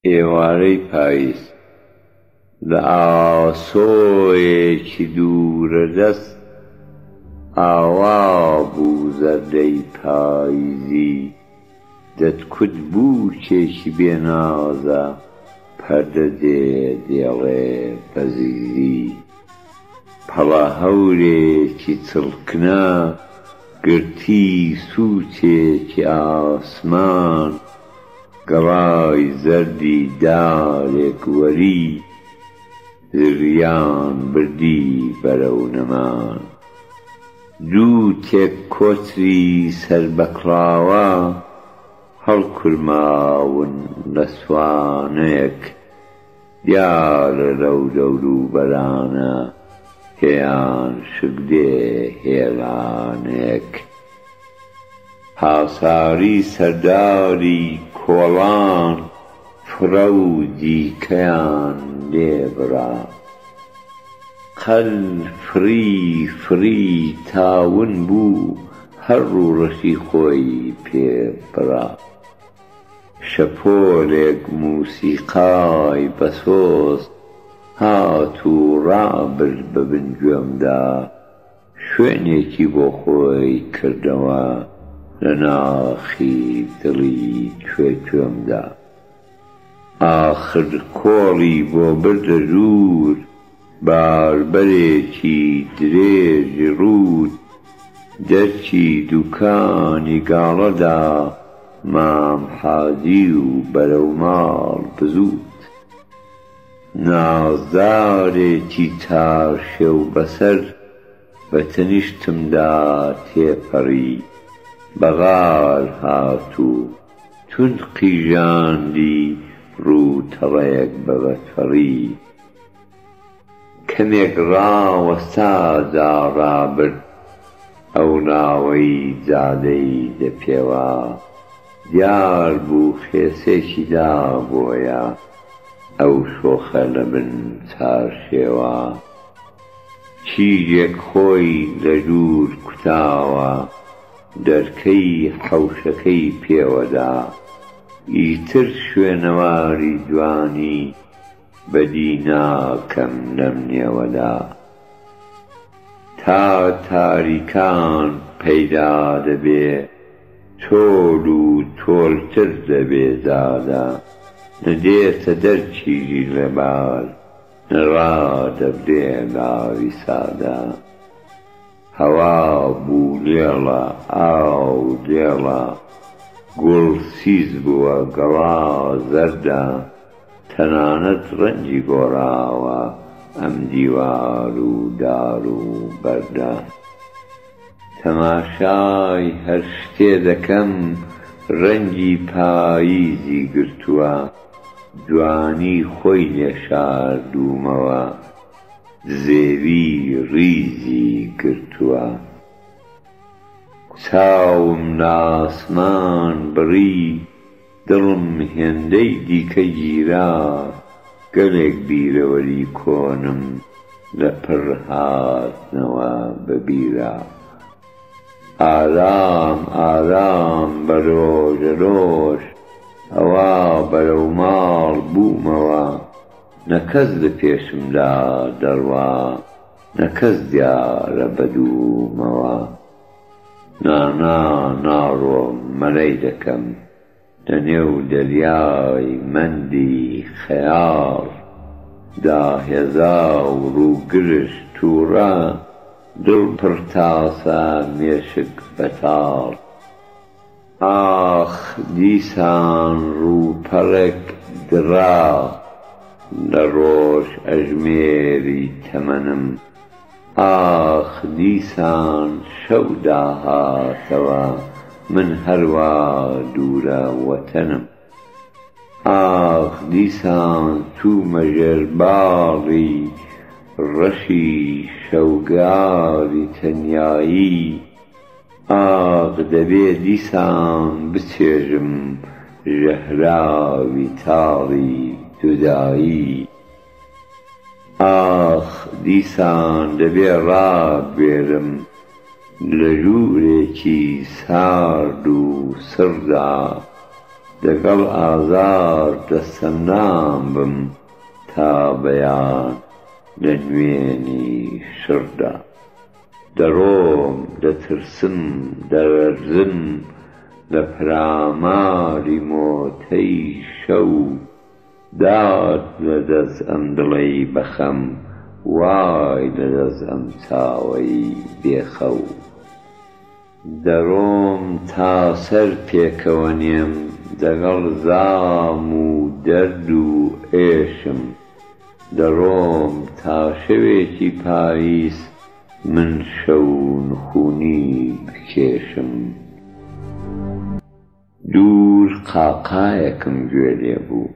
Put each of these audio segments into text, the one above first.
ئێوارەی پاییز لە ئاسۆیەکی دوورە دەست ئاوا بوو زەردەی پاییزی دەتکوت بووکێکی بێنازە پەردە دێڵێ بەزیزی پەڵە هەورێکی چڵکنە گرتی سووچێکی ئاسمان گەڵای زەردی دارێک وەری زریان بردی بەرەو نەمان دوو تێک کۆتری سەربەکڵاوە هەڵکورماون لە سوانەیەک دیارە لەو دەوروبەرانە هێیان شگدێ هێڵانێک هاساری سەرداری کۆڵان فرە و دیکەیان لێبڕا قەل فری تاون بوو هەر ڕوڕەشی خۆی پێبڕا شەپۆلێک موسیقای بەسۆز هات و ڕابرد بە بنگوێمدا شوێنێکی بۆ خۆی کردەوە لە ناخی دڵی کوێکوێمدا ئاخر کۆڵی بۆ بردە ژوور باربەرێکی درێژی ڕوود دەرچی دووکانی گاڵەدا مام حاجی و بەرەو ماڵ بزوود نازدارێکی تاشێ و بەسەر بە تەنیشتمدا تێپەڕی بەغار هاتوو تون قیژاندی ڕووتەڕەیەک بە بەتفەڕی کەمێک ڕاوەستا ڕابرد ئەو ناوەی جادەی دەپێوە دیار بوو خێسێکی دابۆیە ئەو شۆخە لە بن چارشێوە چیرێک خۆی لە دوور کوتاوە دەرکەی حەوشەکەی پێوەدا ئیتر شوێنەواری جوانی بەدی ناکەم لەم نێوەدا تا تاریکان پەیدا دەبێ تۆل و تۆلتر دەبێ زادە نەدێتە دەرچیری لەبار نەڕادەبرێ لاوی سادە هەوا بوو لێڵە ئاو لێڵە گوڵ سیز بووە گەڵا زەردە تەنانەت ڕەنجی گۆڕاوە ئەم دیوار و دار و بەردە تەماشای هەر شتێ دەکەم ڕەنگی پاییزی گرتووە جوانی خۆی لێ شاردوومەوە زێوی ڕیزی گرتووە چاوم لاسمان بڕی دڵم هێندەی دیکە گیرا گەلێک بیرەوەری کۆنم لە پڕ هاتنەوە بەبیرا ئارام ئارام بە ڕۆژەڕۆژ ئەوا بەرەو ماڵ بوومەوە نەکەس لە پێشمدا دەڕوا نەکەس دیارە بەدوومەوە نانا ناڕۆم مەلەی دەکەم لەنێو دەریای مەندی خەیاڵ داهێزا و ڕووگرش تووڕە دڵ پڕ تاسە مێشک بەتاڵ ئاخ دیسان ڕووپەڕێک درا لە ڕۆژ ئەژمێری تەمەنم ئاخ دیسان شەو داهاتەوە من هەروە دوورە وەتەنم ئاخ دیسان توومە ژێرباڵی ڕەشی شەوگاری تەنیایی ئاخ دەبێ دیسان بچێژم ژەهراوی تاڵی جودایی ئاخ دیسان دەبێ ڕابێرم لە ژوورێکی سارد و سڕدا لەگەڵ ئازار دەستەندام بم تا بەیان لە نوێنی شڕدا. دەڕۆم دەترسم دەلەرزم لە پەراماری مۆتەی شەو، داد لەدەست ئەم دڵەی بەخەم وای لەدەست ئەم چاوەی بێخەو. دەڕۆم تا سەر پێکەوە نێم دەگەڵ زام و دەرد و ئێشم، دەڕۆم تا شەوێکی پاییز من شەو نخوونی بکێشم. دوور قاقایەکم گوێ لێ بوو،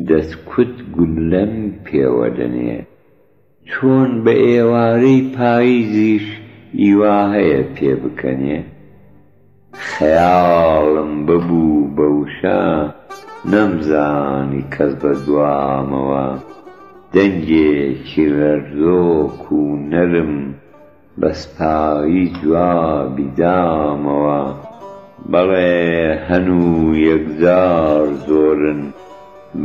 دەستکوت گولەم پێوە دەنێ، چۆن بە ئێوارەی پاییزیش ئیوا هەیە پێ بکەنێ. خەیاڵم ببوو بەوشە نەمزانی کەس بە دوامەوە، دەنگێکی لەرزۆک و نەرم بەسپایی جوابی دامەوە. بەڵێ هەنوو یەکجار زۆرن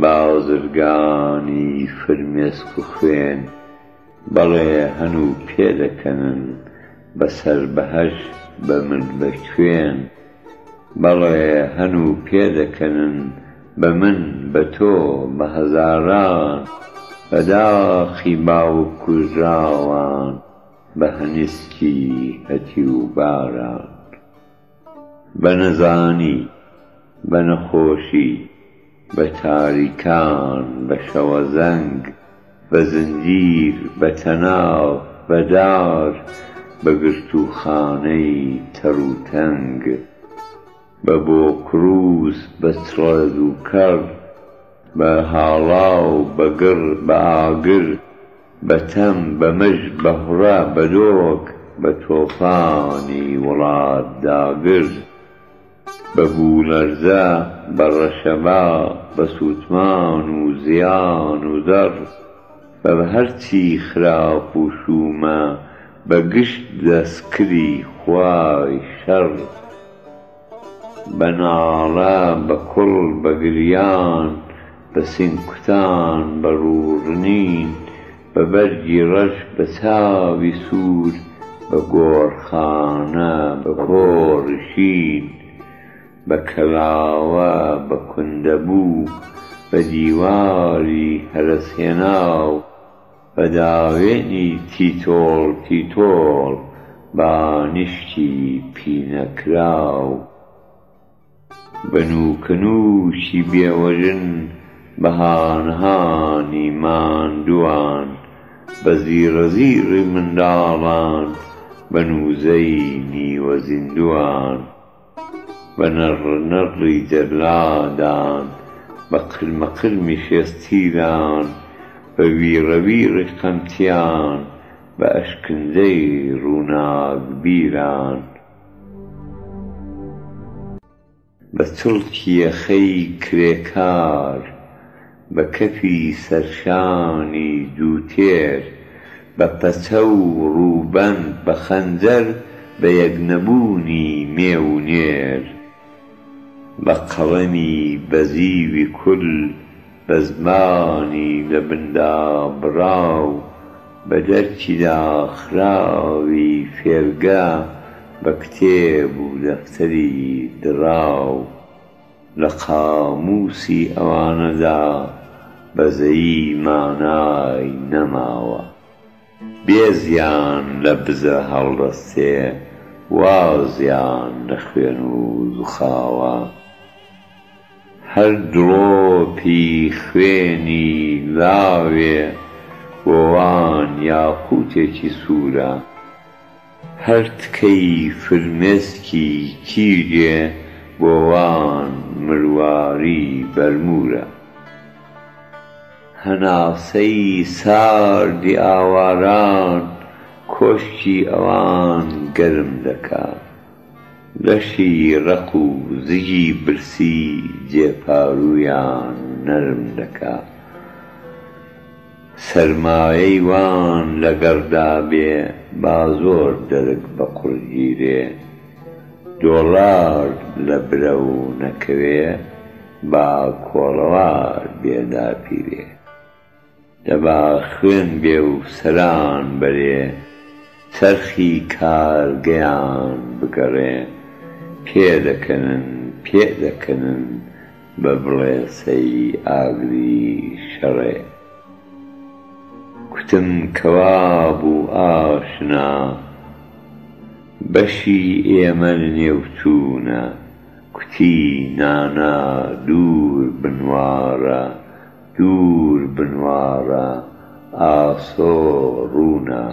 بازرگانی فرمێسک و خوێن، بەڵێ هەنوو پێدەکەنن بەسەر بەهەش بە من بەکوێن، بەڵێ هەنوو پێدەکەنن بە من بە تۆ بە هەزاران، بەداخی باوک کوژراوان بە هەنیسکی هەتی و باران. بە نەزانی بە نەخۆشی بە تاریکان بە شەوە زەنگ، بە زنجیر بە تەناو بە دار، بە گرتوخانەی تەڕ و تەنگ، بە بۆکروس بە چڕەد و کەڕ، بە هاڵاو بە گڕ بە ئاگر، بە تەم بە مژ بە هوڕە بە دۆک، بە تۆفانی وڵات داگر، بە بوولەرزە بە ڕەشەبا بە سووتمان و زیان و دەڕ، بە هەرچی خراپ و شومە بە گشت دەستکری خوای شەڕ، بە ناڵە بە کوڵ بە گریان، بە سینگکوتان بە ڕوڕنین، بە بەرگی ڕەش بە چاوی سوور، بە گۆڕخانە بە کۆڕشین، بە کەلاوە بە کوندەبوو، بە دیواری هەرەسهێناو، بە داوێنی تیتۆڵ تیتۆڵ بانیشتی پینەکراو، بە نوکەنووشی بێوەژن بە هانهانی ماندووان، بە زیرەزیری منداڵان بە نووزەی نیوە زیندوان، بە نەڕنەڕی جەلادان بە قرمەقرمی شێستیران، بە ویرەویری خەمتیان بە ئەشکندەی ڕووناکبیران، بە چڵکی یەخەی کرێکار بە کەفی سەرشانی دووتێر، بە پەچە و ڕووبەند بە خەنجەر بە یەکنەبوونی مێ و نێر، بە قەڵەمی بە زیوی کول بە زمانی لە بندابڕاو، بە دەرکی داخراوی فێرگە بە کتێب و دەفتەری دراو، لە قاموسی ئەوانەدا بەزەیی مانای نەماوە. بێزیان لە بزە هەڵدەستێ وازیان لە خوێن و زوخاوە، هەر دڵۆپی خوێنی لاوێ بۆوان یاقووتێکی سوورە، هەر تکەی فرمێسکی کیرێ بۆوان مرواری بەرمورە. هەناسەی ساردی ئاواران کۆشکی ئەوان گەرم دەکات، لەشی ڕق و زگی برسی جێپارویان نەرم دەکات. سەرمایەی وان لە گەردابێ با زۆر دەرک بە قورگیرێ، دۆڵار لە برە و نەکەوێ با کۆڵەوار بێدا پیرێ دەبا خوێن بێ و سەران بەرێ چەرخی کارگەیان بگەڕێ پێدەکەنن بە بڵێسەی ئاگری شەڕێ کوتم کەوا بوو ئاشنا بەشی ئێمە نێوچوونە کوتی نانا دوور بنوارە ئاسۆ ڕوونە